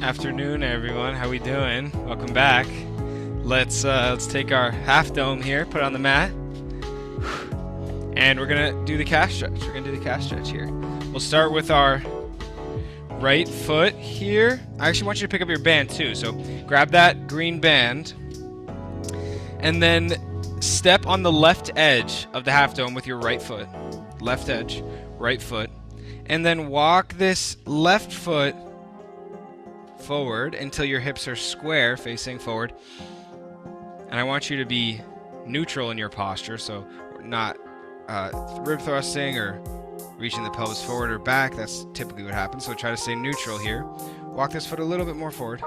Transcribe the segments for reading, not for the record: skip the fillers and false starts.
Afternoon, everyone. How we doing? Welcome back. Let's take our half dome here, put it on the mat, and we're gonna do the calf stretch. We're gonna do the calf stretch here. We'll start with our right foot here. I actually want you to pick up your band too. So grab that green band, and then step on the left edge of the half dome with your right foot. Left edge, right foot, and then walk this left foot forward until your hips are square, facing forward. And I want you to be neutral in your posture, so not rib thrusting or reaching the pelvis forward or back. That's typically what happens, so try to stay neutral here. Walk this foot a little bit more forward.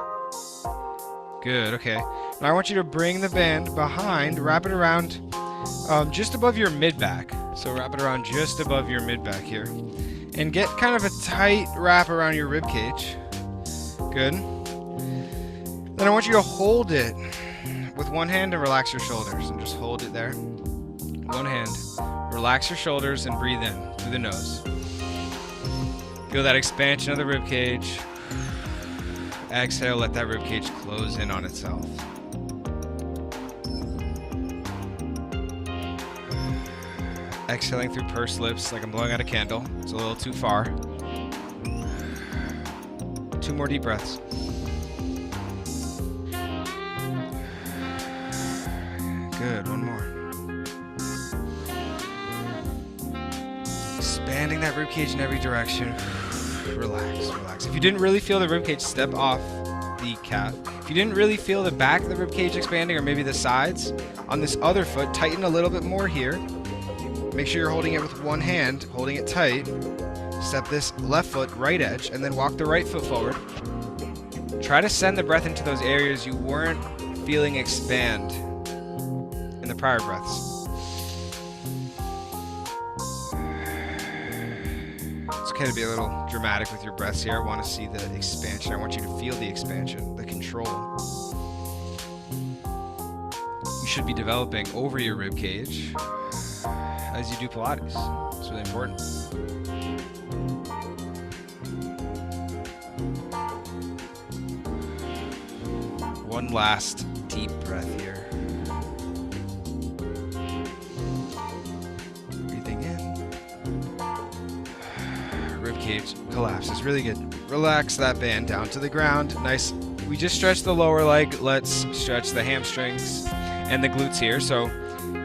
Good, okay. Now I want you to bring the band behind, wrap it around just above your mid-back. So wrap it around just above your mid-back here. And get kind of a tight wrap around your rib cage. Good. Then I want you to hold it with one hand and relax your shoulders, and just hold it there. One hand. Relax your shoulders and breathe in through the nose. Feel that expansion of the rib cage. Exhale, let that rib cage close in on itself. Exhaling through pursed lips like I'm blowing out a candle. It's a little too far. 2 more deep breaths. Good, 1 more. Expanding that ribcage in every direction. Relax, relax. If you didn't really feel the ribcage, step off the calf. If you didn't really feel the back of the ribcage expanding, or maybe the sides, on this other foot, tighten a little bit more here. Make sure you're holding it with one hand, holding it tight. Step this left foot, right edge, and then walk the right foot forward. Try to send the breath into those areas you weren't feeling expand in the prior breaths. It's okay to be a little dramatic with your breaths here. I want to see the expansion. I want you to feel the expansion, the control. You should be developing over your rib cage as you do Pilates. It's really important. One last deep breath here. Breathing in. Ribcage collapses. Really good. Relax that band down to the ground. Nice. We just stretched the lower leg. Let's stretch the hamstrings and the glutes here. So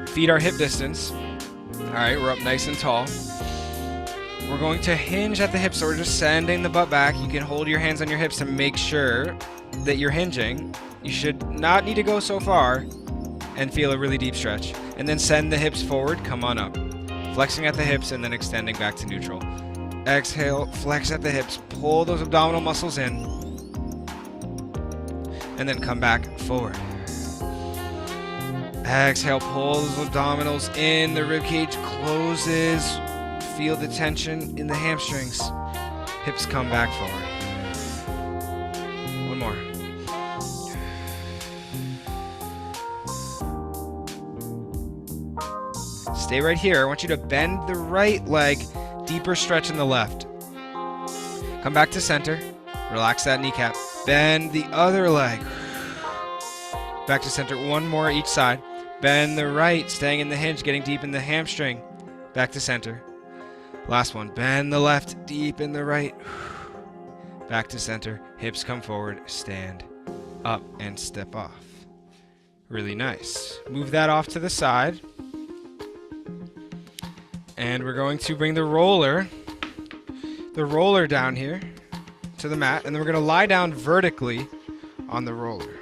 feet are hip distance. All right, we're up nice and tall. We're going to hinge at the hips, so we're just sending the butt back. You can hold your hands on your hips to make sure that you're hinging. You should not need to go so far and feel a really deep stretch. And then send the hips forward, come on up. Flexing at the hips and then extending back to neutral. Exhale, flex at the hips, pull those abdominal muscles in. And then come back forward. Exhale, pull those abdominals in, the ribcage closes. Feel the tension in the hamstrings. Hips come back forward. 1 more. Stay right here. I want you to bend the right leg, deeper stretch in the left. Come back to center. Relax that kneecap. Bend the other leg. Back to center. 1 more each side. Bend the right, staying in the hinge, getting deep in the hamstring. Back to center. Last one. Bend the left, deep in the right. Back to center. Hips come forward, stand up, and step off. Really nice. Move that off to the side. And we're going to bring the roller down here to the mat, and then we're going to lie down vertically on the roller.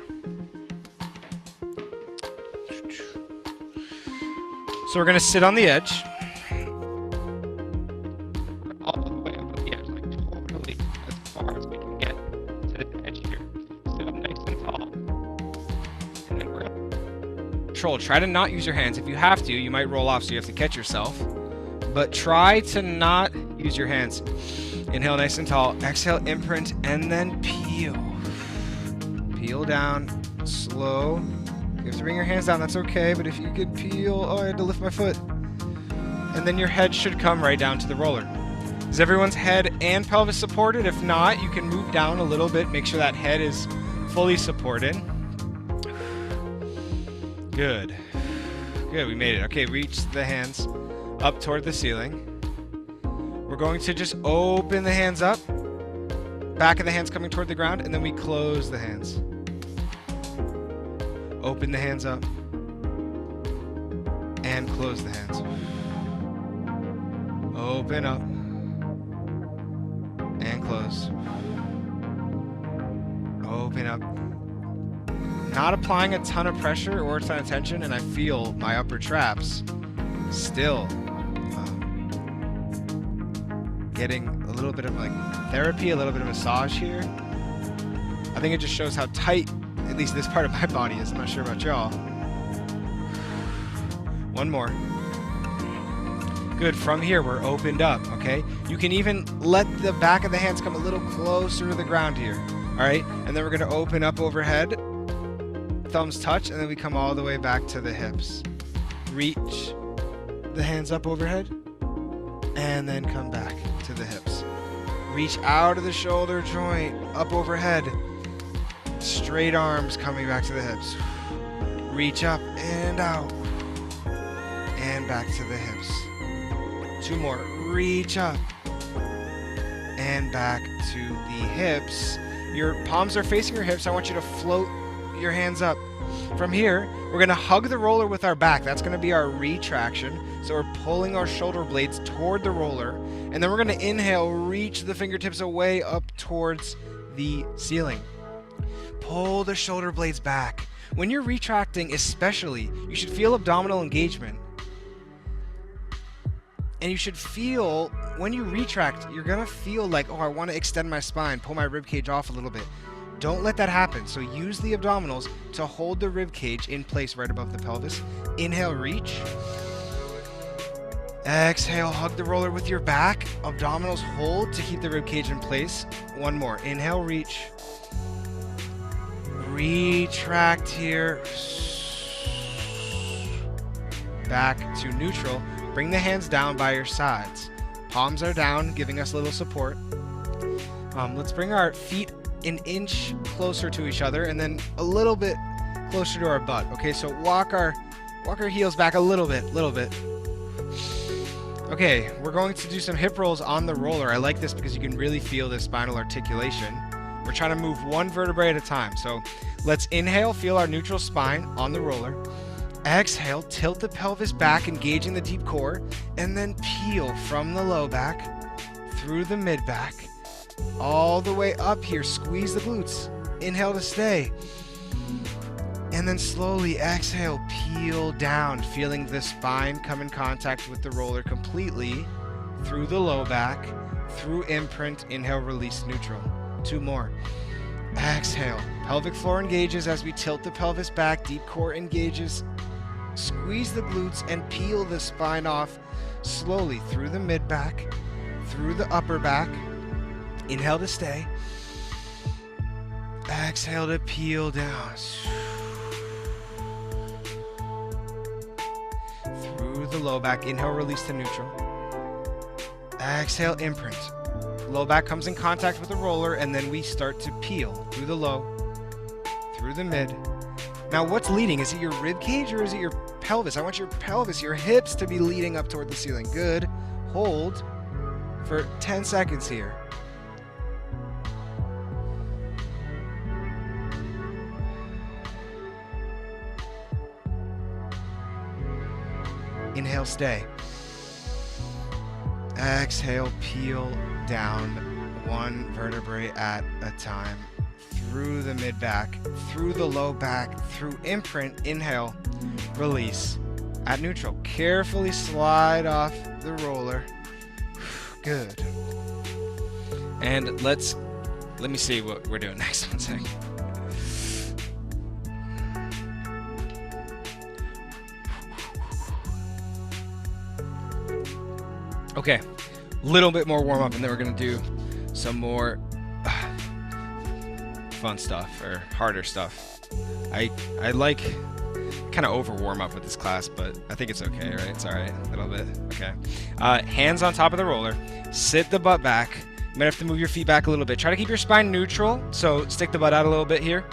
So we're going to sit on the edge. All the way up the edge, like totally as far as we can get to the edge here. Sit up nice and tall. And then we're going to control. Try to not use your hands. If you have to, you might roll off, so you have to catch yourself. But try to not use your hands. Inhale nice and tall. Exhale, imprint, and then peel. Peel down, slow. You have to bring your hands down, that's okay, but if you could peel, oh, I had to lift my foot. And then your head should come right down to the roller. Is everyone's head and pelvis supported? If not, you can move down a little bit. Make sure that head is fully supported. Good. Good, we made it. Okay, reach the hands up toward the ceiling. We're going to just open the hands up. Back of the hands coming toward the ground, and then we close the hands. Open the hands up. And close the hands. Open up. And close. Open up. Not applying a ton of pressure or a ton of tension, and I feel my upper traps still getting a little bit of like therapy, a little bit of massage here. I think it just shows how tight at least this part of my body is. I'm not sure about y'all. One more. Good. From here, we're opened up, okay? You can even let the back of the hands come a little closer to the ground here, all right? And then we're going to open up overhead. Thumbs touch, and then we come all the way back to the hips. Reach the hands up overhead, and then come back to the hips. Reach out of the shoulder joint, up overhead. Straight arms coming back to the hips. Reach up and out, and back to the hips. Two more. Reach up and back to the hips. Your palms are facing your hips. I want you to float your hands up. From here, we're going to hug the roller with our back. That's going to be our retraction. So we're pulling our shoulder blades toward the roller. And then we're going to inhale, reach the fingertips away up towards the ceiling. Pull the shoulder blades back. When you're retracting especially, you should feel abdominal engagement. And you should feel, when you retract, you're going to feel like, oh, I want to extend my spine, pull my rib cage off a little bit. Don't let that happen. So use the abdominals to hold the rib cage in place right above the pelvis. Inhale, reach. Exhale, hug the roller with your back. Abdominals hold to keep the rib cage in place. One more. Inhale, reach. Retract here. Back to neutral. Bring the hands down by your sides. Palms are down, giving us a little support. Let's bring our feet an inch closer to each other and then a little bit closer to our butt. Okay, so walk our heels back a little bit. Okay, we're going to do some hip rolls on the roller. I like this because you can really feel the spinal articulation. We're trying to move one vertebrae at a time. So let's inhale, feel our neutral spine on the roller. Exhale, tilt the pelvis back, engaging the deep core, and then peel from the low back through the mid back, all the way up here. Squeeze the glutes. Inhale to stay. And then slowly exhale, peel down, feeling the spine come in contact with the roller completely through the low back, through imprint. Inhale, release, neutral. Two more. Exhale, pelvic floor engages as we tilt the pelvis back, deep core engages. Squeeze the glutes and peel the spine off slowly through the mid back, through the upper back. Inhale to stay. Exhale to peel down. Through the low back. Inhale, release to neutral. Exhale, imprint. Low back comes in contact with the roller, and then we start to peel through the low, through the mid. Now, what's leading? Is it your rib cage or is it your pelvis? I want your pelvis, your hips to be leading up toward the ceiling. Good. Hold for 10 seconds here. Inhale, stay. Exhale, peel down one vertebrae at a time. Through the mid back, through the low back, through imprint. Inhale, release at neutral. Carefully slide off the roller. Good. And let me see what we're doing next. One second. Okay, a little bit more warm up, and then we're gonna do some more fun stuff or harder stuff. I like kind of over warm up with this class, but I think it's okay, right? It's all right, a little bit. Okay. Hands on top of the roller. Sit the butt back. You might have to move your feet back a little bit. Try to keep your spine neutral, so stick the butt out a little bit here.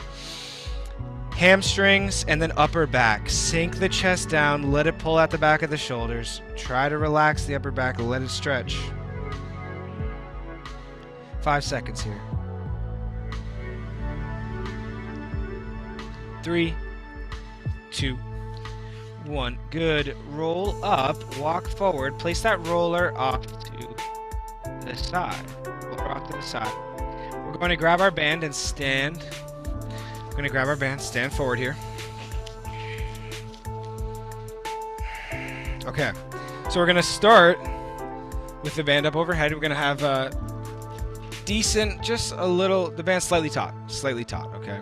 Hamstrings and then upper back. Sink the chest down, let it pull out the back of the shoulders. Try to relax the upper back, let it stretch. 5 seconds here. 3, 2, 1. Good. Roll up, walk forward, place that roller off to the side. Roller off to the side. We're going to grab our band and stand. We're going to grab our band, stand forward here. Okay. So we're going to start with the band up overhead. We're going to have a decent, just a little, the band slightly taut, okay?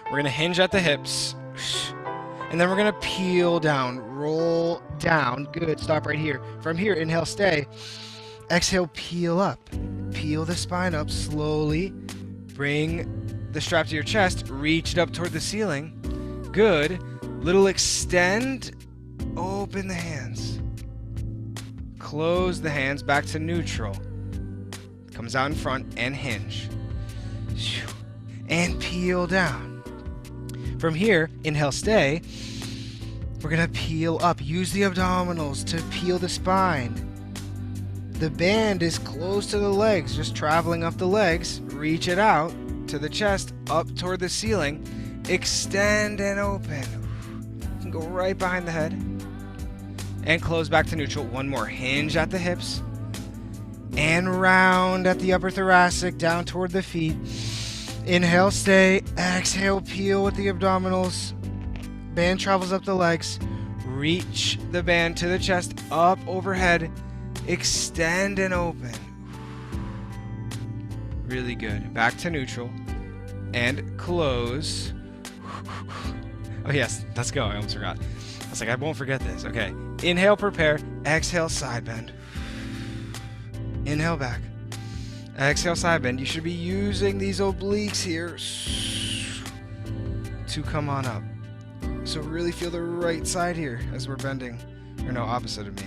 We're going to hinge at the hips, and then we're going to peel down, roll down. Good, stop right here. From here, inhale, stay. Exhale, peel up. Peel the spine up slowly. Bring the strap to your chest, reach it up toward the ceiling. Good. Little extend, open the hands. Close the hands back to neutral. Comes out in front and hinge. And peel down. From here, inhale, stay. We're going to peel up. Use the abdominals to peel the spine. The band is close to the legs, just traveling up the legs. Reach it out to the chest, up toward the ceiling. Extend and open. You can go right behind the head. And close back to neutral. One more. Hinge at the hips. And round at the upper thoracic, down toward the feet. Inhale, stay. Exhale, peel with the abdominals. Band travels up the legs. Reach the band to the chest, up overhead. Extend and open. Really good. Back to neutral. And close. Oh yes, let's go. I almost forgot. I was like, I won't forget this. Okay. Inhale, prepare. Exhale, side bend. Inhale back. Exhale, side bend. You should be using these obliques here to come on up. So really feel the right side here as we're bending. Or no, opposite of me.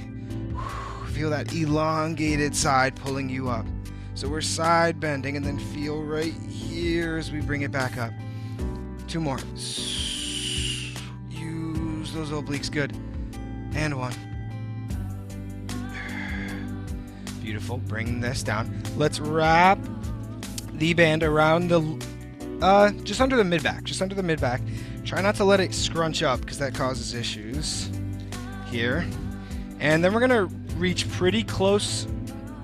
Feel that elongated side pulling you up. So we're side bending and then feel right here as we bring it back up. 2 more. Use those obliques. Good. And 1. Beautiful. Bring this down. Let's wrap the band around the, just under the mid-back. Just under the mid-back. Try not to let it scrunch up because that causes issues. Here. And then we're going to reach pretty close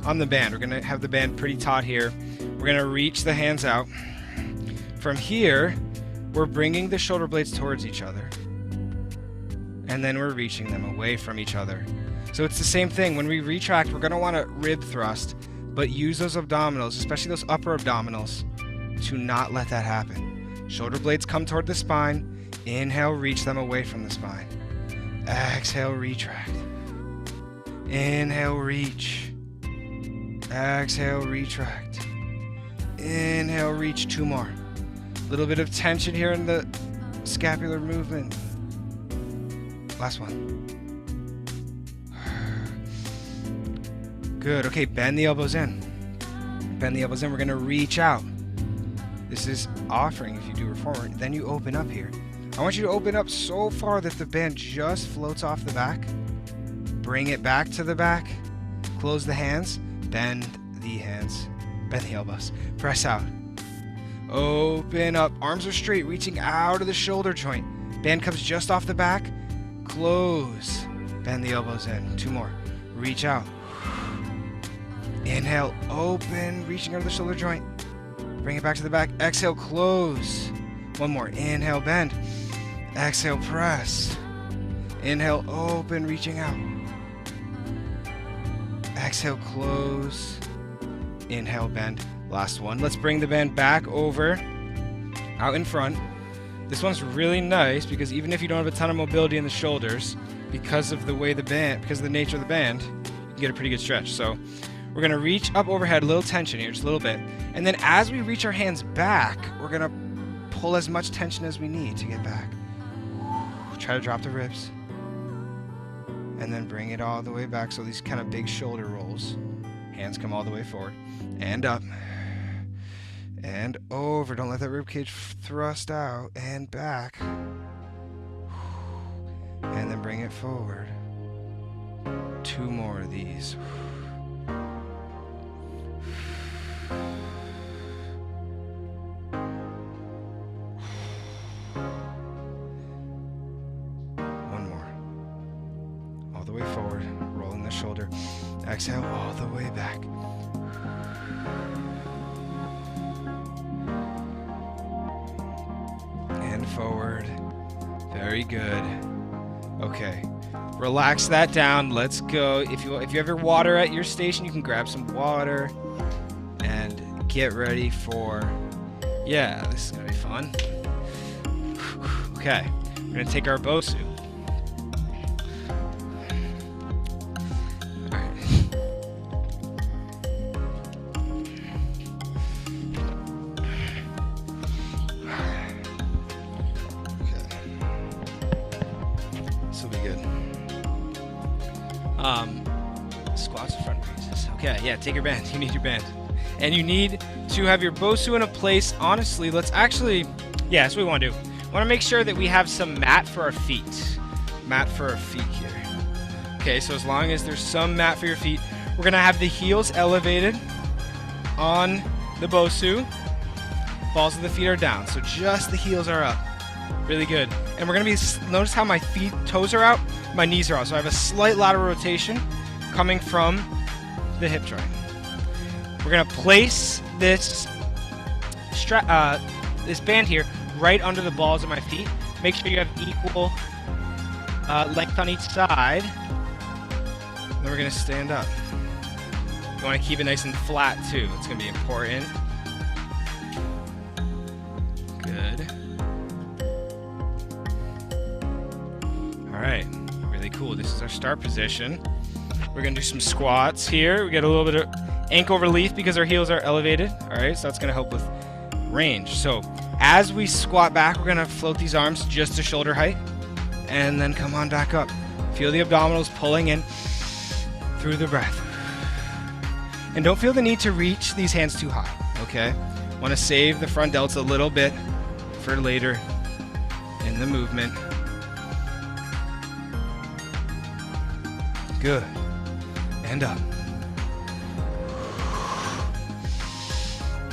on the band. We're going to have the band pretty taut here. We're going to reach the hands out. From here, we're bringing the shoulder blades towards each other. And then we're reaching them away from each other. So it's the same thing. When we retract, we're going to want to rib thrust, but use those abdominals, especially those upper abdominals, to not let that happen. Shoulder blades come toward the spine. Inhale, reach them away from the spine. Exhale, retract. Inhale, reach. Exhale, retract. Inhale, reach. 2 more. Little bit of tension here in the scapular movement. Last one. Good. Okay, bend the elbows in. Bend the elbows in. We're going to reach out. This is offering if you do reformer. Then you open up here. I want you to open up so far that the band just floats off the back. Bring it back to the back. Close the hands. Bend the hands. Bend the elbows. Press out. Open up. Arms are straight, reaching out of the shoulder joint. Band comes just off the back. Close. Bend the elbows in. 2 more. Reach out. Inhale, open, reaching out of the shoulder joint. Bring it back to the back. Exhale, close. 1 more. Inhale, bend. Exhale, press. Inhale, open, reaching out. Exhale, close. Inhale, bend. Last one. Let's bring the band back over, out in front. This one's really nice because even if you don't have a ton of mobility in the shoulders, because of the way the band, because of the nature of the band, you can get a pretty good stretch. So we're going to reach up overhead, a little tension here, just a little bit. And then as we reach our hands back, we're going to pull as much tension as we need to get back. try to drop the ribs. And then bring it all the way back. So these kind of big shoulder rolls. Hands come all the way forward. And up. And over. Don't let that rib cage thrust out. And back. And then bring it forward. 2 more of these. One more. All the way forward. Rolling the shoulder. Exhale all the way back. And forward. Very good. Okay. Relax that down. Let's go. If you have your water at your station, you can grab some water and get ready for, yeah, this is gonna be fun. Okay, we're gonna take our Bosu. All right. Okay. This will be good. Squats and front raises. Okay, yeah, take your band. You need your band. And you need to have your Bosu in a place. Honestly, let's actually, yeah, that's what we want to do. We want to make sure that we have some mat for our feet. Mat for our feet here. Okay, so as long as there's some mat for your feet, we're going to have the heels elevated on the Bosu. Balls of the feet are down, so just the heels are up. Really good. And we're going to be, notice how my toes are out, my knees are out. So I have a slight lateral rotation coming from the hip joint. We're going to place this this band here right under the balls of my feet. Make sure you have equal length on each side. Then we're going to stand up. You want to keep it nice and flat too. It's going to be important. Good. All right. Really cool. This is our start position. We're going to do some squats here. We get a little bit of ankle relief because our heels are elevated. All right, so that's going to help with range. So as we squat back, we're going to float these arms just to shoulder height and then come on back up. Feel the abdominals pulling in through the breath. And don't feel the need to reach these hands too high, okay? Want to save the front delts a little bit for later in the movement. Good. And up.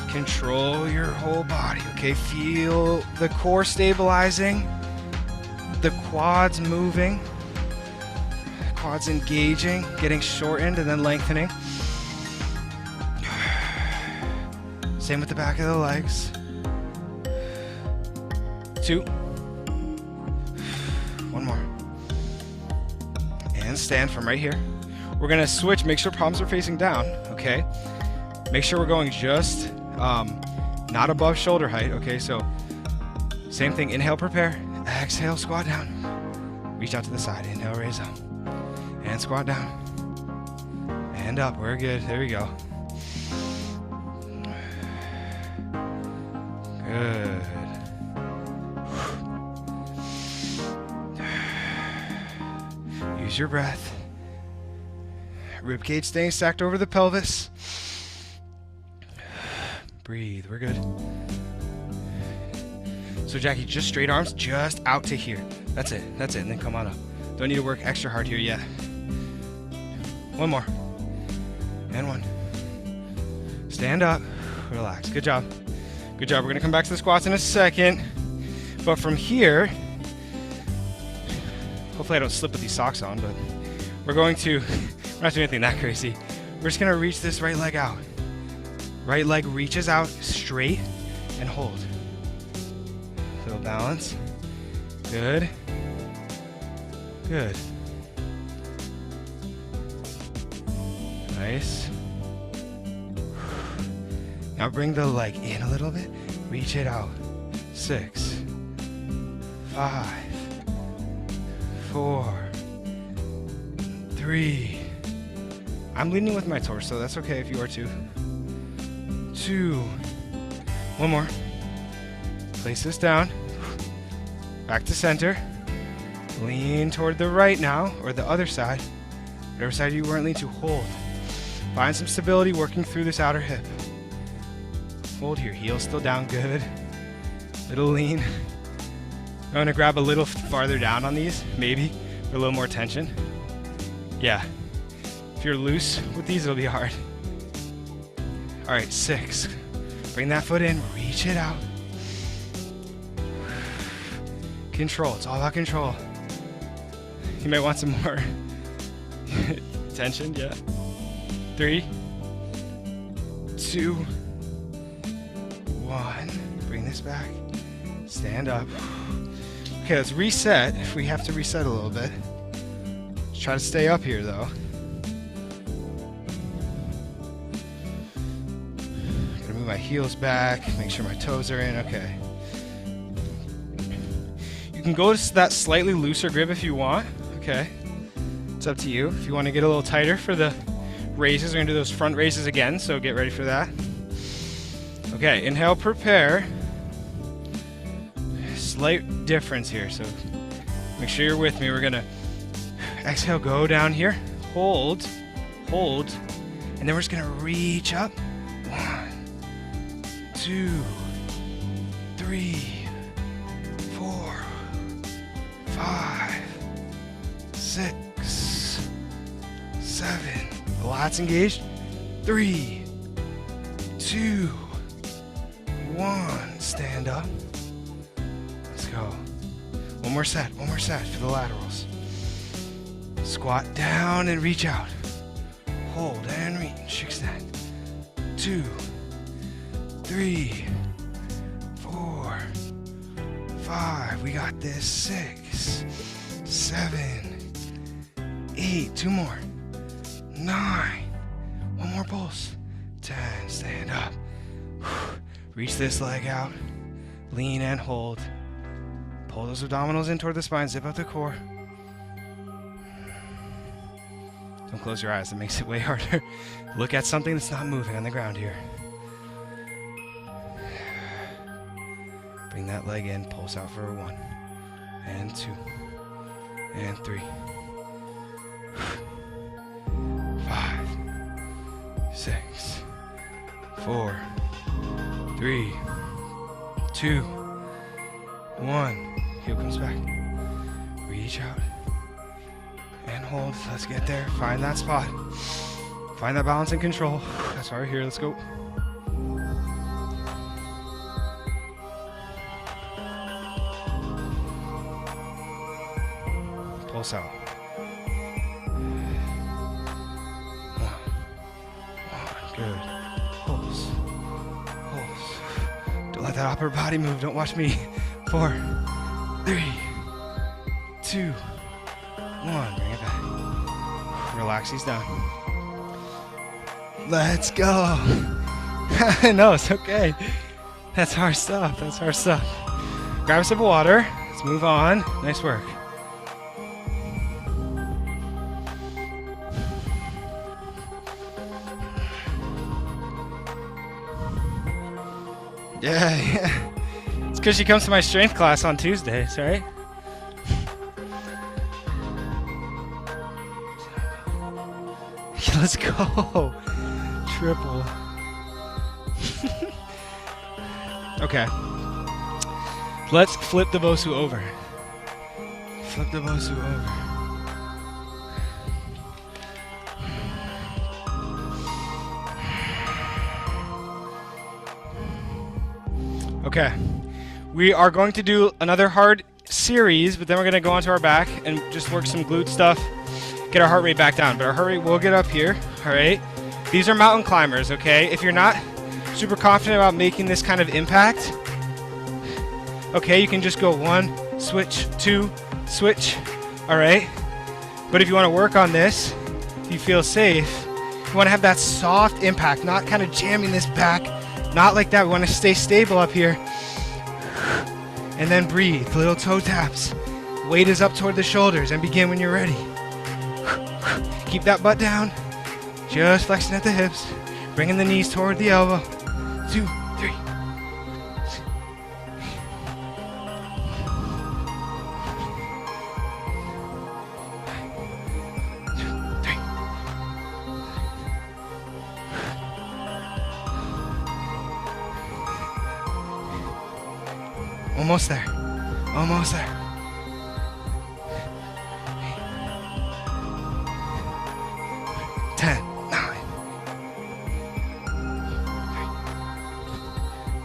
Control your whole body, okay? Feel the core stabilizing, the quads moving, quads engaging, getting shortened and then lengthening. Same with the back of the legs. 2. 1 more. And stand from right here. We're gonna switch, make sure palms are facing down, okay? Make sure we're going just not above shoulder height, okay? So same thing, inhale, prepare, exhale, squat down. Reach out to the side, inhale, raise up. And squat down. And up, we're good, there we go. Good. Use your breath. Ribcage staying stacked over the pelvis. Breathe, we're good. So Jackie, just straight arms, just out to here. That's it, and then come on up. Don't need to work extra hard here yet. 1 more. And 1. Stand up, relax, good job. Good job, we're gonna come back to the squats in a second. But from here, hopefully I don't slip with these socks on, but we're going to, we're not doing anything that crazy. We're just gonna reach this right leg out. Right leg reaches out straight and hold. Little balance. Good. Good. Nice. Now bring the leg in a little bit. Reach it out. 6, 5, 4, 3. I'm leading with my torso. That's okay if you are too. 2. 1 more. Place this down. Back to center. Lean toward the right now, or the other side. Whatever side you weren't leaning to, hold. Find some stability working through this outer hip. Hold here, heels still down, good. Little lean. I'm gonna grab a little farther down on these, maybe, for a little more tension. Yeah, if you're loose with these, it'll be hard. All right, 6. Bring that foot in, reach it out. Control, it's all about control. You might want some more tension, yeah. 3, 2, 1. Bring this back. Stand up. Okay, let's reset if we have to reset a little bit. Let's try to stay up here though. Gotta move my heels back, make sure my toes are in, okay. You can go to that slightly looser grip if you want, okay. It's up to you. If you want to get a little tighter for the raises, we're gonna do those front raises again, so get ready for that. Okay, inhale, prepare. Slight difference here, so make sure you're with me. We're gonna exhale, go down here, hold, and then we're just gonna reach up. 1, 2, 3, 4, 5, 6, 7. The lats engaged. 3, 2, 1. Stand up. Let's go. One more set for the laterals. Squat down and reach out. Hold and reach. Extend. 2, 3, 4, 5. We got this. 6, 7, 8. 2 more. 9. One more pulse. 10. Stand up. Reach this leg out. Lean and hold. Pull those abdominals in toward the spine. Zip up the core. Don't close your eyes. It makes it way harder. Look at something that's not moving on the ground here. Bring that leg in. Pulse out for a 1 and 2 and 3. 5, 6, 4, 3, 2, 1. Heel comes back. Reach out and hold. Let's get there. Find that spot. Find that balance and control. That's why we're here. Let's go. Pulse out. 1. Good. Pulse. Don't let that upper body move. Don't watch me. 4, 3, 2, 1. Bring it back. Relax these down. Let's go. No, it's okay. That's hard stuff. Grab a sip of water. Let's move on. Nice work. Yeah. It's because she comes to my strength class on Tuesdays, right? Let's go. Triple. Okay. Let's flip the Bosu over. Flip the Bosu over. Okay. We are going to do another hard series, but then we're going to go onto our back and just work some glute stuff, get our heart rate back down. But our heart rate will get up here, all right? These are mountain climbers, okay? If you're not super confident about making this kind of impact, okay, you can just go 1, switch, 2, switch, all right? But if you want to work on this, if you feel safe, you want to have that soft impact, not kind of jamming this back, not like that. We want to stay stable up here. And then breathe, little toe taps. Weight is up toward the shoulders and begin when you're ready. Keep that butt down. Just flexing at the hips. Bringing the knees toward the elbow. 2, 3. Almost there. Almost there. 10, 9.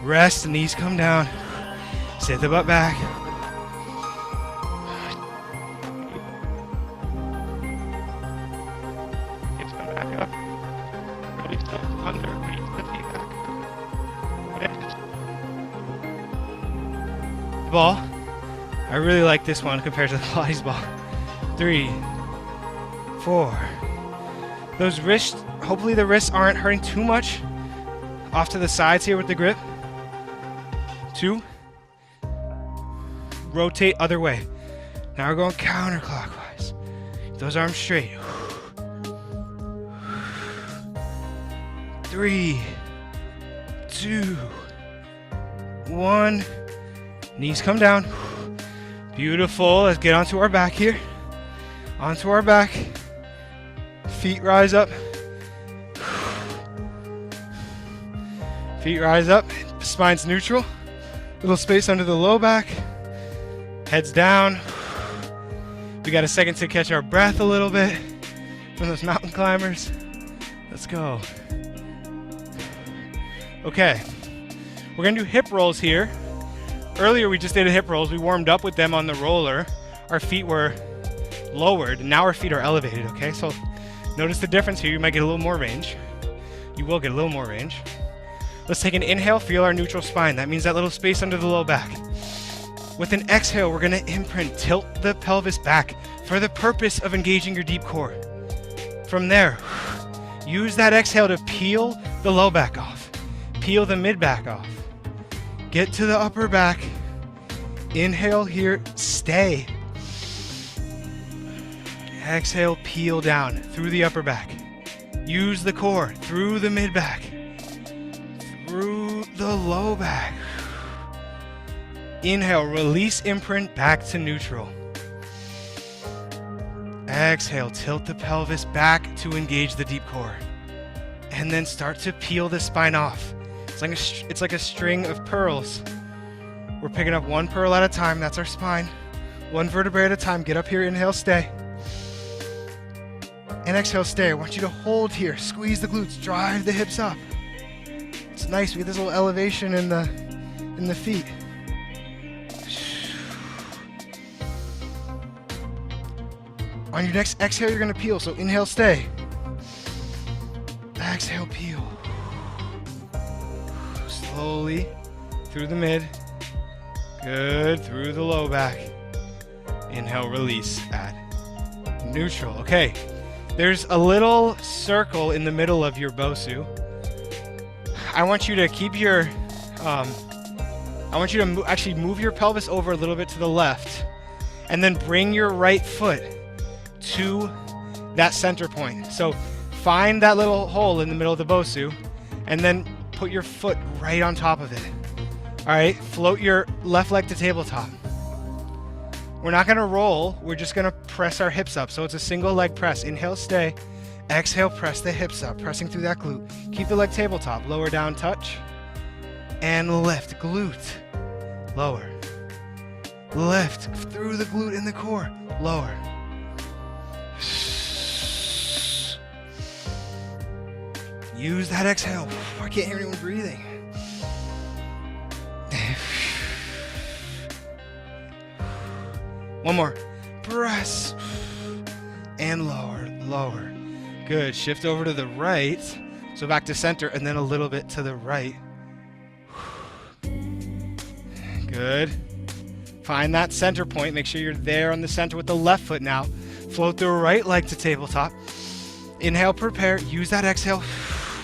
Rest, the knees come down. Sit the butt back. Hips come back up. Release them under, release the feet back. The ball. I really like this one compared to the Pilates ball. 3, 4. Those wrists, hopefully the wrists aren't hurting too much. Off to the sides here with the grip. 2. Rotate other way. Now we're going counterclockwise. Those arms straight. 3, 2, 1. Knees come down. Beautiful. Let's get onto our back here. Onto our back. Feet rise up. Feet rise up. Spine's neutral. Little space under the low back. Heads down. We got a second to catch our breath a little bit from those mountain climbers. Let's go. Okay. We're going to do hip rolls here. Earlier we just did hip rolls. We warmed up with them on the roller. Our feet were lowered, and now our feet are elevated, okay? So notice the difference here. You might get a little more range. You will get a little more range. Let's take an inhale, feel our neutral spine. That means that little space under the low back. With an exhale, we're gonna imprint, tilt the pelvis back for the purpose of engaging your deep core. From there, use that exhale to peel the low back off. Peel the mid back off. Get to the upper back. Inhale here, stay. Exhale, peel down through the upper back. Use the core through the mid back. Through the low back. Inhale, release imprint back to neutral. Exhale, tilt the pelvis back to engage the deep core. And then start to peel the spine off. It's like a string of pearls. We're picking up one pearl at a time. That's our spine. One vertebrae at a time. Get up here, inhale, stay. And exhale, stay. I want you to hold here. Squeeze the glutes. Drive the hips up. It's nice. We get this little elevation in the feet. On your next exhale, you're going to peel. So inhale, stay. Exhale, peel. Slowly through the mid. Good. Through the low back. Inhale, release. Add. Neutral. Okay. There's a little circle in the middle of your Bosu. I want you to keep your, I want you to actually move your pelvis over a little bit to the left, and then bring your right foot to that center point. So find that little hole in the middle of the Bosu, and then put your foot right on top of it. All right, float your left leg to tabletop. We're not gonna roll, we're just gonna press our hips up. So it's a single leg press. Inhale, stay. Exhale, press the hips up, pressing through that glute. Keep the leg tabletop. Lower down, touch. And lift, glute. Lower. Lift through the glute in the core. Lower. Use that exhale. I can't hear anyone breathing. One more. Press. And lower, lower. Good. Shift over to the right. So back to center and then a little bit to the right. Good. Find that center point. Make sure you're there on the center with the left foot now. Float the right leg to tabletop. Inhale, prepare. Use that exhale.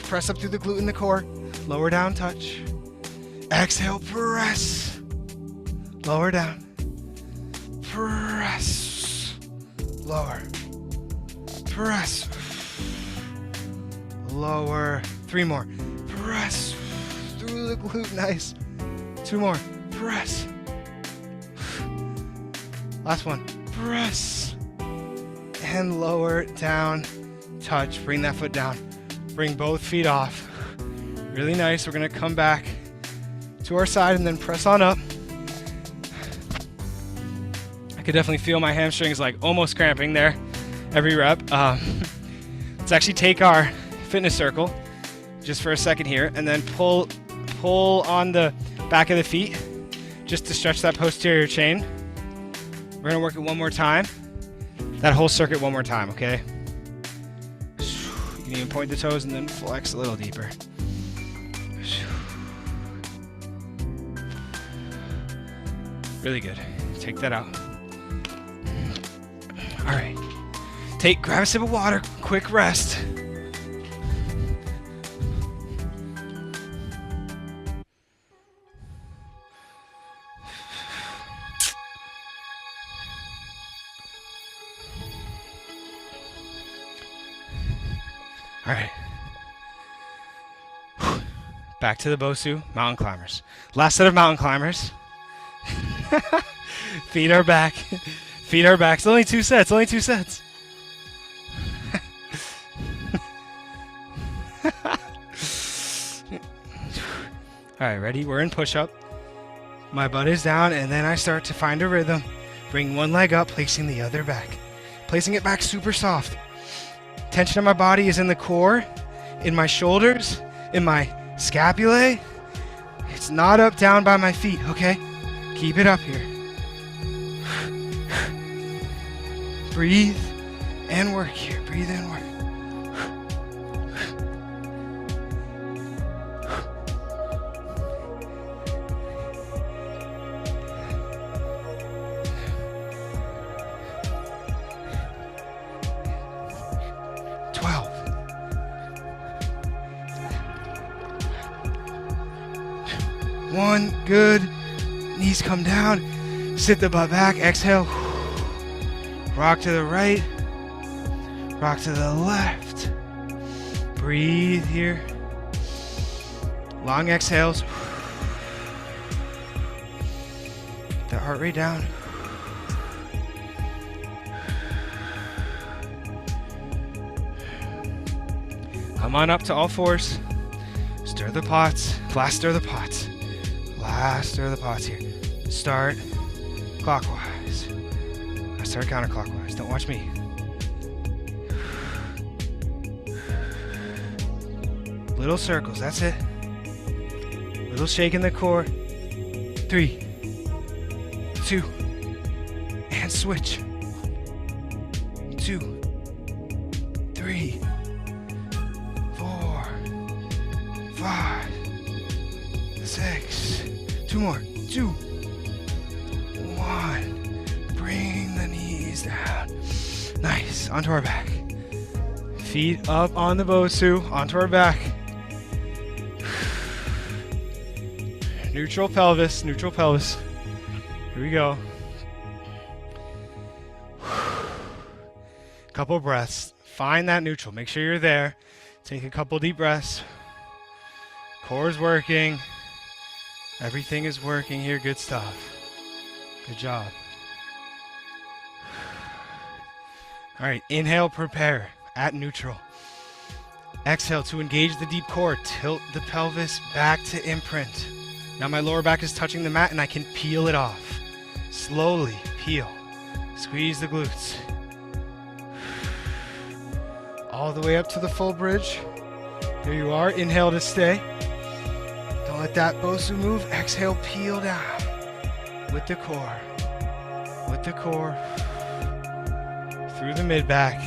Press up through the glute in the core. Lower down, touch. Exhale, press. Lower down. Press. Lower. Press. Lower. 3 more. Press. Through the glute. Nice. 2 more. Press. Last one. Press. And lower, down, touch. Bring that foot down. Bring both feet off. Really nice. We're going to come back to our side and then press on up. could definitely feel my hamstrings like almost cramping there every rep. Let's actually take our fitness circle just for a second here and then pull on the back of the feet just to stretch that posterior chain. We're gonna work it one more time. That whole circuit one more time, okay? You can even point the toes and then flex a little deeper. Really good. Take that out. All right. Grab a sip of water, quick rest. All right. Back to the Bosu mountain climbers. Last set of mountain climbers. Feet are back. Feet are back. It's only 2 sets. Only 2 sets. All right, ready? We're in push-up. My butt is down, and then I start to find a rhythm. Bring one leg up, placing the other back. Placing it back super soft. Tension of my body is in the core, in my shoulders, in my scapulae. It's not up, down by my feet, okay? Keep it up here. Breathe and work here. Breathe and work. 12. 1, good. Knees come down. Sit the butt back. Exhale. Rock to the right. Rock to the left. Breathe here. Long exhales. Get the heart rate down. Come on up to all fours. Stir the pots. Last stir the pots. Last stir the pots here. Start clockwise. I start counterclockwise. Don't watch me. Little circles. That's it. Little shake in the core. 3, 2, and switch. 2, 3, 4, 5, 6. 2 more. 2, 1. Bring the knees down. Nice. Onto our back. Feet up on the Bosu. Onto our back. Neutral pelvis. Neutral pelvis. Here we go. Couple breaths. Find that neutral. Make sure you're there. Take a couple deep breaths. Core's working. Everything is working here. Good stuff. Good job. All right. Inhale, prepare at neutral. Exhale to engage the deep core. Tilt the pelvis back to imprint. Now my lower back is touching the mat and I can peel it off. Slowly peel. Squeeze the glutes. All the way up to the full bridge. There you are. Inhale to stay. Don't let that Bosu move. Exhale, peel down. With the core. With the core. Through the mid-back.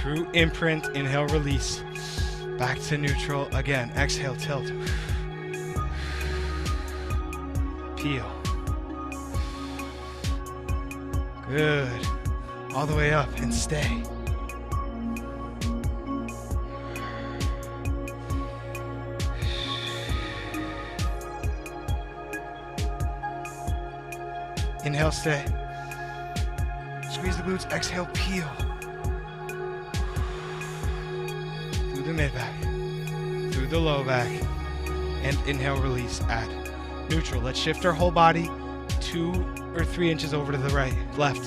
Through imprint. Inhale, release. Back to neutral. Again, exhale, tilt. Peel. Good. All the way up and stay. Inhale, stay. Squeeze the glutes. Exhale, peel. Through the mid-back. Through the low back. And inhale, release at neutral. Let's shift our whole body 2 or 3 inches over to the right. Left.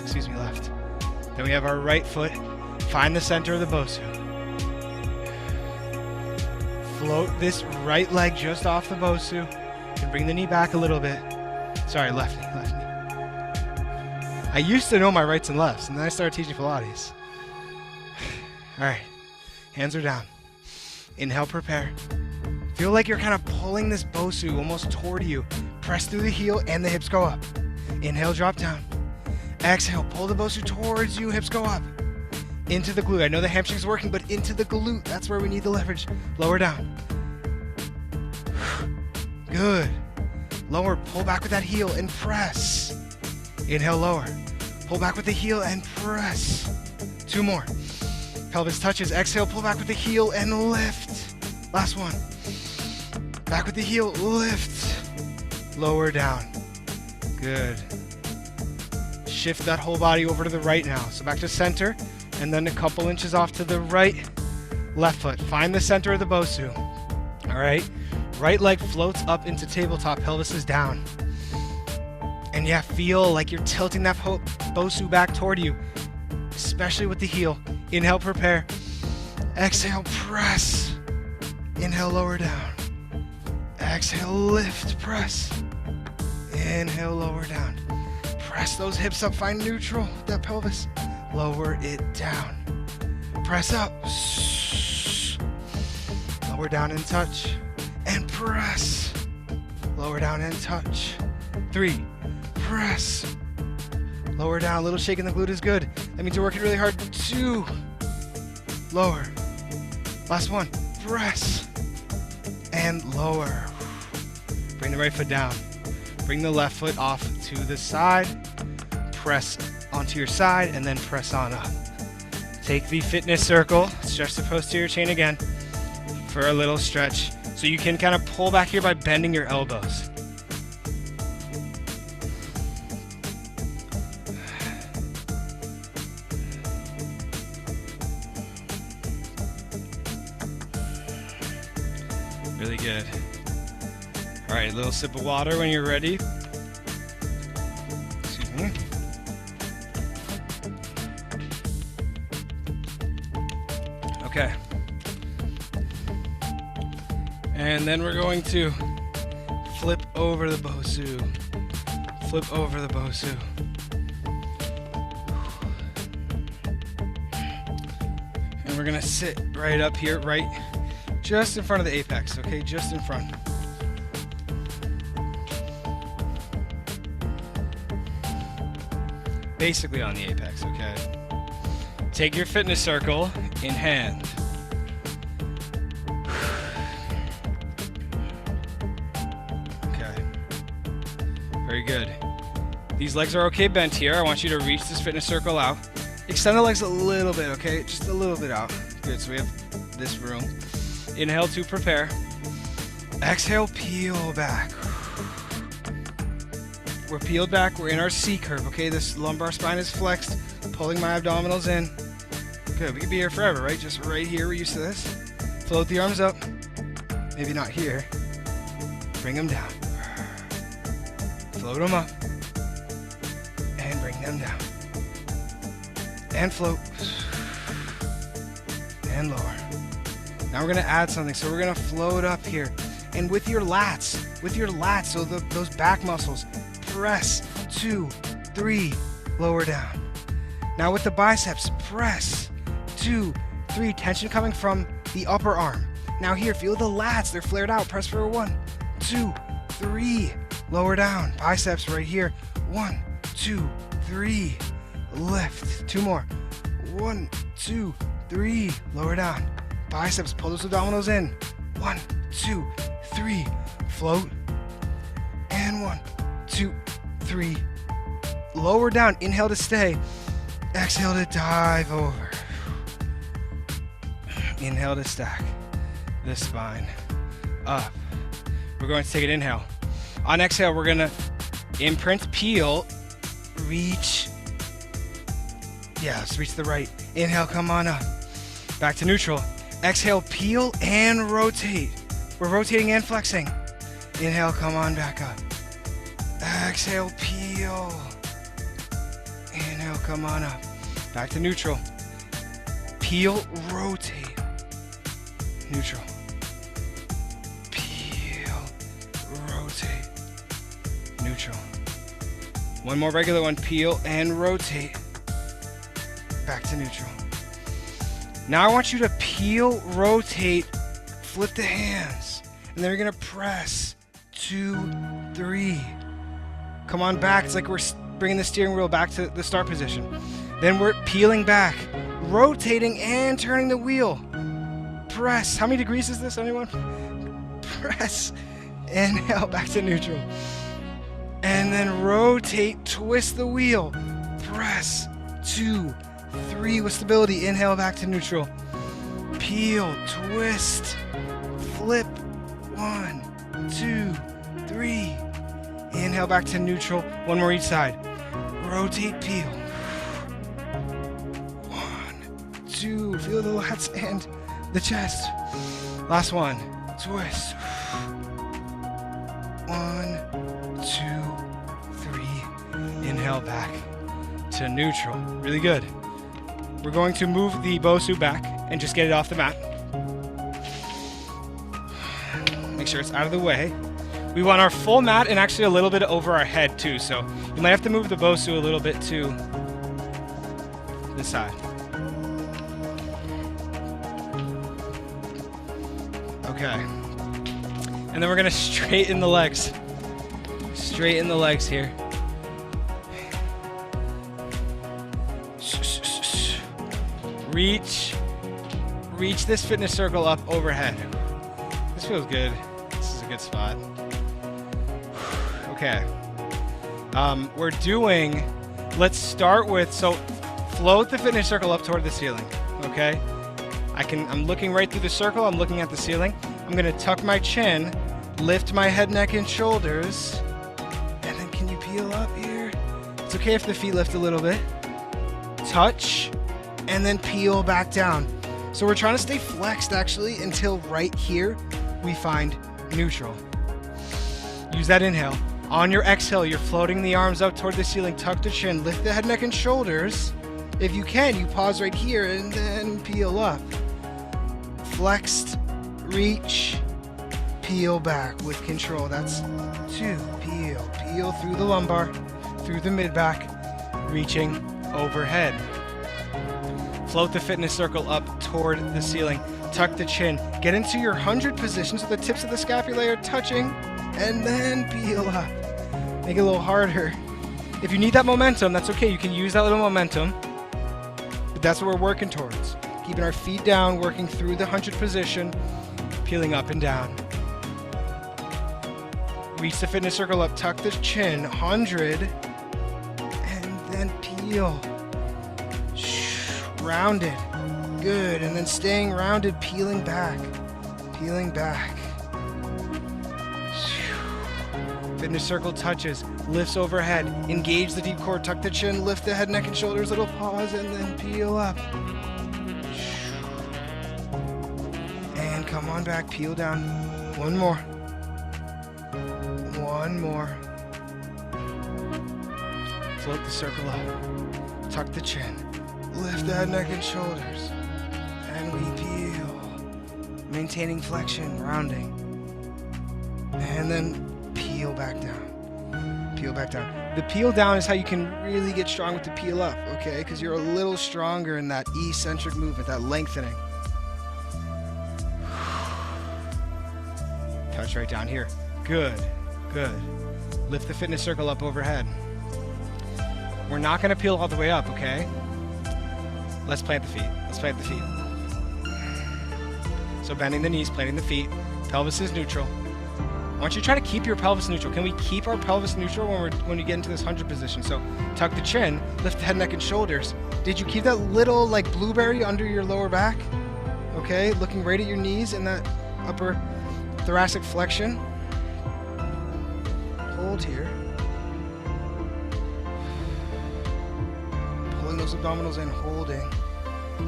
Then we have our right foot. Find the center of the Bosu. Float this right leg just off the Bosu. And bring the knee back a little bit. Sorry, left knee. I used to know my rights and lefts, and then I started teaching Pilates. All right, hands are down. Inhale, prepare. Feel like you're kind of pulling this Bosu almost toward you. Press through the heel and the hips go up. Inhale, drop down. Exhale, pull the Bosu towards you, hips go up. Into the glute. I know the hamstring's working, but into the glute. That's where we need the leverage. Lower down. Good. Lower, pull back with that heel and press. Inhale, lower. Pull back with the heel and press. 2 more. Pelvis touches. Exhale, pull back with the heel and lift. Last one. Back with the heel, lift. Lower down. Good. Shift that whole body over to the right now. So back to center, and then a couple inches off to the right. Left foot. Find the center of the Bosu. All right. Right leg floats up into tabletop. Pelvis is down. And yeah, feel like you're tilting that Bosu back toward you, especially with the heel. Inhale, prepare. Exhale, press. Inhale, lower down. Exhale, lift, press. Inhale, lower down. Press those hips up, find neutral with that pelvis. Lower it down. Press up. Lower down and touch. And press. Lower down and touch. 3. Press. Lower down, a little shake in the glute is good. That means you're working really hard. 2. Lower. Last one. Press. And lower. Bring the right foot down. Bring the left foot off to the side. Press onto your side and then press on up. Take the fitness circle. Stretch the posterior chain again for a little stretch. So you can kind of pull back here by bending your elbows. Really good. All right, a little sip of water when you're ready. Excuse me. Okay. And then we're going to flip over the Bosu. Flip over the Bosu. And we're gonna sit right up here, right just in front of the apex, okay? Just in front. Basically on the apex, okay? Take your fitness circle in hand. Okay. Very good. These legs are okay bent here. I want you to reach this fitness circle out. Extend the legs a little bit, okay? Just a little bit out. Good, so we have this room. Inhale to prepare. Exhale, peel back. We're peeled back. We're in our C curve, okay? This lumbar spine is flexed, pulling my abdominals in. Good, we could be here forever, right? Just right here, we're used to this. Float the arms up. Maybe not here. Bring them down. Float them up. And bring them down. And float. And lower. Now we're gonna add something. So we're gonna float up here. And with your lats, so those back muscles, press, 2, 3, lower down. Now with the biceps, press, 2, 3, tension coming from the upper arm. Now here, feel the lats, they're flared out. Press for 1, 2, 3, lower down. Biceps right here, 1, 2, 3, lift. 2 more, 1, 2, 3, lower down. Biceps, pull those abdominals in. 1, 2, 3, float. And 1, 2, 3, lower down. Inhale to stay. Exhale to dive over. Inhale to stack the spine up. We're going to take an inhale. On exhale, we're going to imprint, peel, reach. Yeah, let's reach the right. Inhale, come on up. Back to neutral. Exhale, peel and rotate. We're rotating and flexing. Inhale, come on back up. Exhale, peel. Inhale, come on up. Back to neutral. Peel, rotate. Neutral. Peel, rotate. Neutral. One more regular one. Peel and rotate. Back to neutral. Now I want you to peel, rotate, flip the hands. And then you're gonna press. 2, 3. Come on back. It's like we're bringing the steering wheel back to the start position. Then we're peeling back, rotating and turning the wheel. Press. How many degrees is this, anyone? Press. Inhale, back to neutral. And then rotate, twist the wheel. Press. 2, 3 with stability. Inhale, back to neutral. Peel, twist, flip. 1, 2, 3. Inhale, back to neutral. One more each side. Rotate, peel. 1, 2. Feel the lats and the chest. Last one. Twist. 1, 2, 3. Inhale, back to neutral. Really good. We're going to move the Bosu back and just get it off the mat. Make sure it's out of the way. We want our full mat and actually a little bit over our head too, so you might have to move the Bosu a little bit to the side. Okay. And then we're gonna straighten the legs. Straighten the legs here. Reach this fitness circle up overhead. This feels good. This is a good spot. Okay. Let's start with, so float the fitness circle up toward the ceiling, okay? I'm looking right through the circle, I'm looking at the ceiling. I'm gonna tuck my chin, lift my head, neck, and shoulders, and then can you peel up here? It's okay if the feet lift a little bit. Touch, and then peel back down. So we're trying to stay flexed actually until right here we find neutral. Use that inhale. On your exhale, you're floating the arms up toward the ceiling, tuck the chin, lift the head, neck, and shoulders. If you can, you pause right here and then peel up. Flexed, reach, peel back with control. That's 2, peel through the lumbar, through the mid-back, reaching overhead. Float the fitness circle up toward the ceiling. Tuck the chin. Get into your 100 position so the tips of the scapulae are touching, and then peel up. Make it a little harder. If you need that momentum, that's okay. You can use that little momentum, but that's what we're working towards. Keeping our feet down, working through the 100 position, peeling up and down. Reach the fitness circle up, tuck the chin, 100, and then peel. Rounded. Good. And then staying rounded, peeling back. Peeling back. Fitness circle touches. Lifts overhead. Engage the deep core. Tuck the chin. Lift the head, neck, and shoulders. Little pause and then peel up. And come on back. Peel down. One more. One more. Float the circle up. Tuck the chin. Lift the head, neck, and shoulders. And we peel. Maintaining flexion, rounding. And then peel back down. Peel back down. The peel down is how you can really get strong with the peel up, okay? Because you're a little stronger in that eccentric movement, that lengthening. Touch right down here. Good, good. Lift the fitness circle up overhead. We're not gonna peel all the way up, okay? Let's plant the feet. Let's plant the feet. So bending the knees, planting the feet. Pelvis is neutral. I want you to try to keep your pelvis neutral. Can we keep our pelvis neutral when we get into this 100 position? So tuck the chin, lift the head, neck, and shoulders. Did you keep that little like blueberry under your lower back? Okay, looking right at your knees in that upper thoracic flexion. Hold here. Pulling those abdominals in, holding.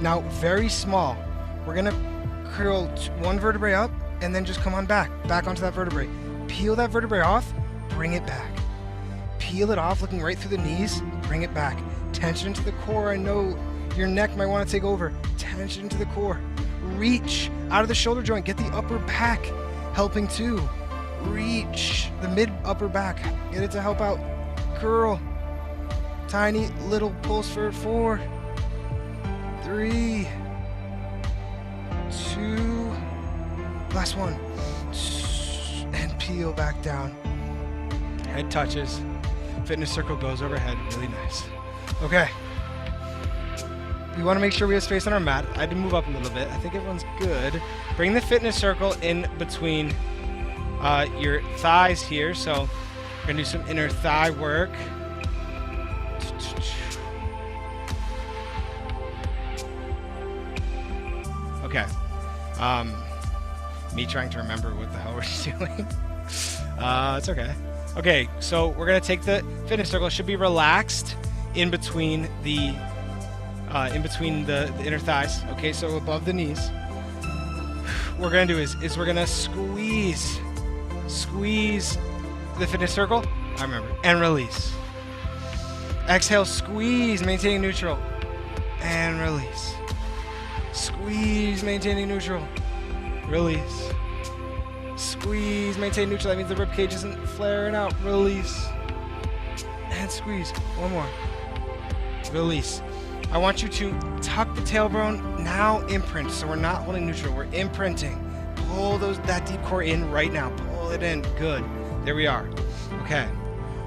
Now, very small. We're gonna curl one vertebrae up and then just come on back onto that vertebrae. Peel that vertebrae off, bring it back. Peel it off, looking right through the knees, bring it back. Tension into the core. I know your neck might want to take over. Tension into the core. Reach out of the shoulder joint, get the upper back helping too. Reach the mid upper back, get it to help out. Curl, Tiny little pulls for 4, 3, 2, last one. And peel back down. Head touches. Fitness circle goes overhead. Really nice. Okay. We want to make sure we have space on our mat. I had to move up a little bit. I think everyone's good. Bring the fitness circle in between your thighs here. So we're going to do some inner thigh work. Okay. Me trying to remember what the hell we're doing. It's okay. Okay, so we're gonna take the fitness circle. It should be relaxed in between the inner thighs. Okay, so above the knees. What we're gonna do is we're gonna squeeze the fitness circle. I remember. And release. Exhale, squeeze, maintaining neutral. And release. Squeeze, maintaining neutral. Release. Squeeze, maintain neutral. That means the ribcage isn't flaring out. Release. And squeeze. One more. Release. I want you to tuck the tailbone, now imprint. So we're not holding neutral, we're imprinting. Pull that deep core in right now. Pull it in. Good. There we are. Okay.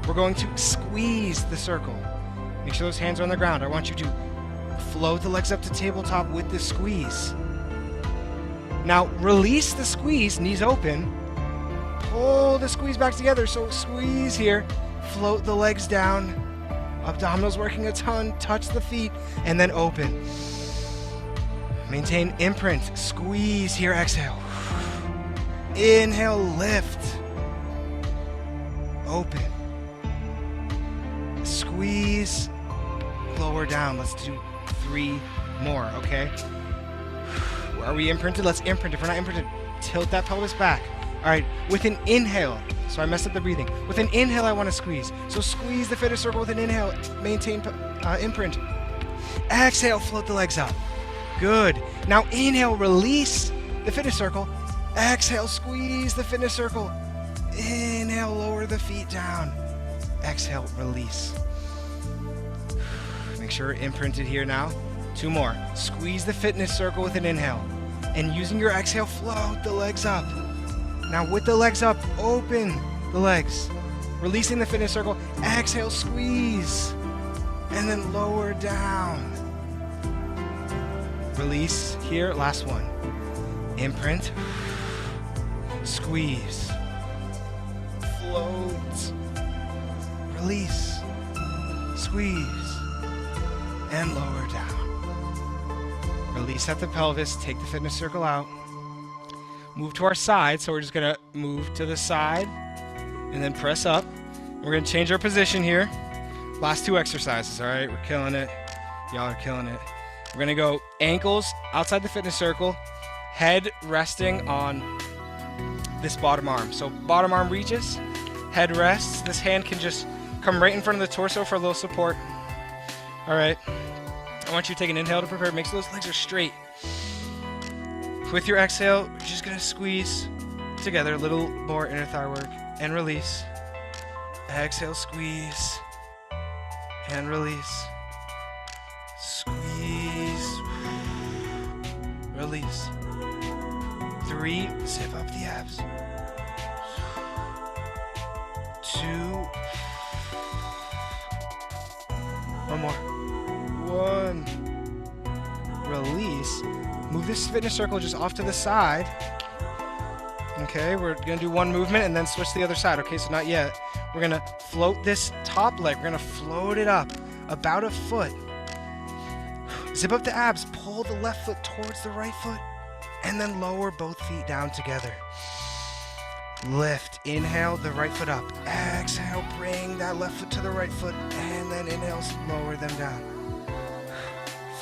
We're going to squeeze the circle. Make sure those hands are on the ground. I want you to float the legs up to tabletop with the squeeze. Now release the squeeze, knees open. Pull the squeeze back together. So squeeze here. Float the legs down. Abdominals working a ton. Touch the feet and then open. Maintain imprint. Squeeze here. Exhale. Inhale, lift. Open. Squeeze. Lower down. Let's do 3 more, okay? Are we imprinted? Let's imprint. If we're not imprinted, tilt that pelvis back. All right, with an inhale, so I messed up the breathing. With an inhale, I want to squeeze. So squeeze the fitness circle with an inhale. Maintain imprint. Exhale, float the legs up. Good. Now inhale, release the fitness circle. Exhale, squeeze the fitness circle. Inhale, lower the feet down. Exhale, release. Make sure we're imprinted here now. 2 more. Squeeze the fitness circle with an inhale. And using your exhale, float the legs up. Now with the legs up, open the legs. Releasing the fitness circle. Exhale, squeeze. And then lower down. Release here. Last one. Imprint. Squeeze. Float. Release. Squeeze. And lower down. Release at the pelvis, take the fitness circle out. Move to our side, so we're just gonna move to the side and then press up. We're gonna change our position here. Last 2 exercises, all right? We're killing it. Y'all are killing it. We're gonna go ankles outside the fitness circle, head resting on this bottom arm. So bottom arm reaches, head rests. This hand can just come right in front of the torso for a little support. All right. I want you to take an inhale to prepare. Make sure those legs are straight. With your exhale, you're just going to squeeze together. A little more inner thigh work. And release. Exhale, squeeze. And release. Squeeze. Release. 3. Zip up the abs. 2. One more. 1. Release. Move this fitness circle just off to the side. Okay, we're going to do 1 movement and then switch to the other side. Okay, so not yet. We're going to float this top leg. We're going to float it up about a foot. Zip up the abs. Pull the left foot towards the right foot. And then lower both feet down together. Lift. Inhale the right foot up. Exhale, bring that left foot to the right foot. And then inhale, lower them down.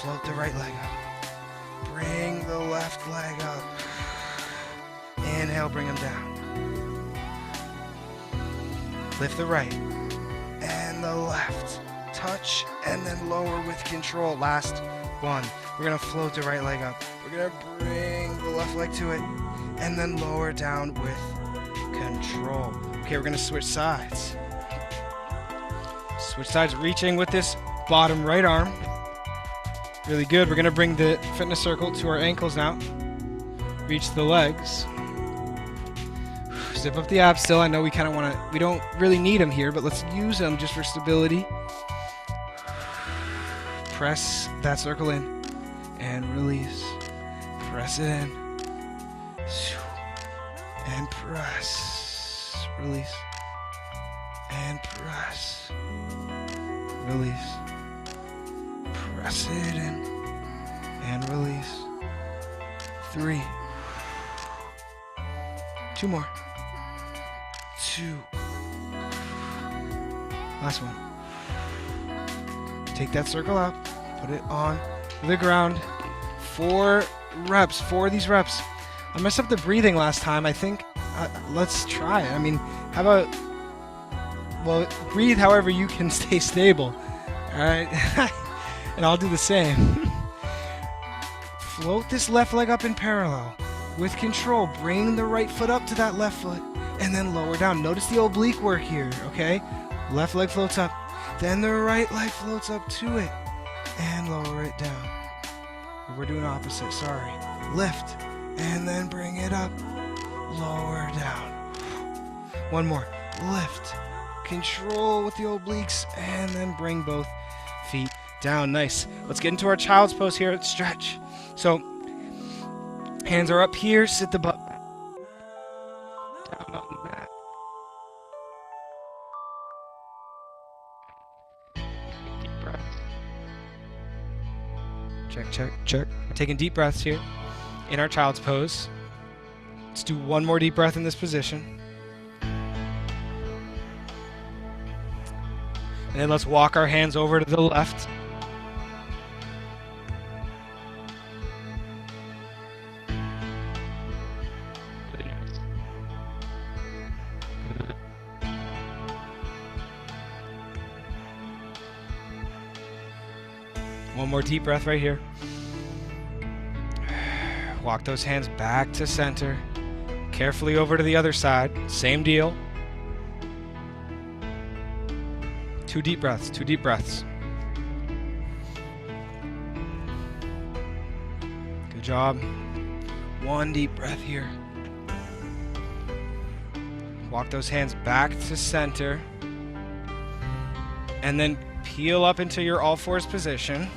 Float the right leg up. Bring the left leg up. Inhale, bring them down. Lift the right and the left. Touch and then lower with control. Last one. We're going to float the right leg up. We're going to bring the left leg to it and then lower down with control. Okay, we're going to switch sides. Switch sides, reaching with this bottom right arm. Really good. We're going to bring the fitness circle to our ankles now. Reach the legs. Zip up the abs still. I know we kind of want to, we don't really need them here, but let's use them just for stability. Press that circle in and release. Press it in. And press. Release. And press. Release. Press it in. And release. 3. 2 more. 2. Last one. Take that circle out. Put it on the ground. 4 reps. 4 of these reps. I messed up the breathing last time. I think let's try it. I mean, how about, well, breathe however you can stay stable. All right. And I'll do the same. Float this left leg up in parallel. With control, bring the right foot up to that left foot and then lower down. Notice the oblique work here, okay? Left leg floats up. Then the right leg floats up to it and lower it down. We're doing opposite, sorry. Lift and then bring it up, lower down. One more. Lift. Control with the obliques and then bring both feet down. Nice. Let's get into our child's pose here. Let's stretch. So, hands are up here. Sit the butt down on the mat. Deep breath. Check, check, check. Taking deep breaths here in our child's pose. Let's do one more deep breath in this position. And then let's walk our hands over to the left. One more deep breath right here. Walk those hands back to center. Carefully over to the other side. Same deal. 2 deep breaths, 2 deep breaths. Good job. 1 deep breath here. Walk those hands back to center. And then peel up into your all fours position.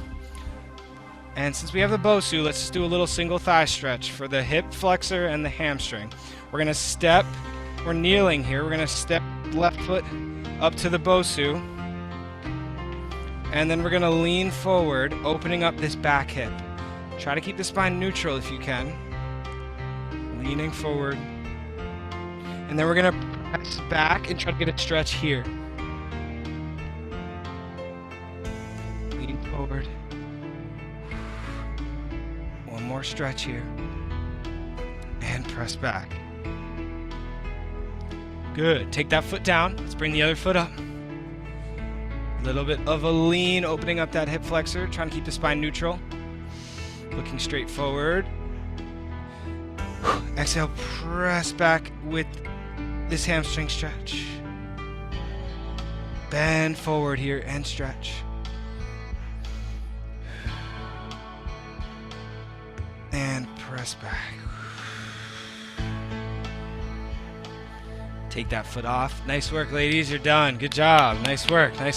And since we have the Bosu, let's just do a little single thigh stretch for the hip flexor and the hamstring. We're gonna step, we're kneeling here, we're gonna step left foot up to the Bosu. And then we're gonna lean forward, opening up this back hip. Try to keep the spine neutral if you can. Leaning forward. And then we're gonna press back and try to get a stretch here. Lean forward. One more stretch here. And press back. Good. Take that foot down. Let's bring the other foot up. A little bit of a lean, opening up that hip flexor, trying to keep the spine neutral. Looking straight forward. Exhale, press back with this hamstring stretch. Bend forward here and stretch. And press back. Take that foot off. Nice work, ladies. You're done. Good job. Nice work. Nice work.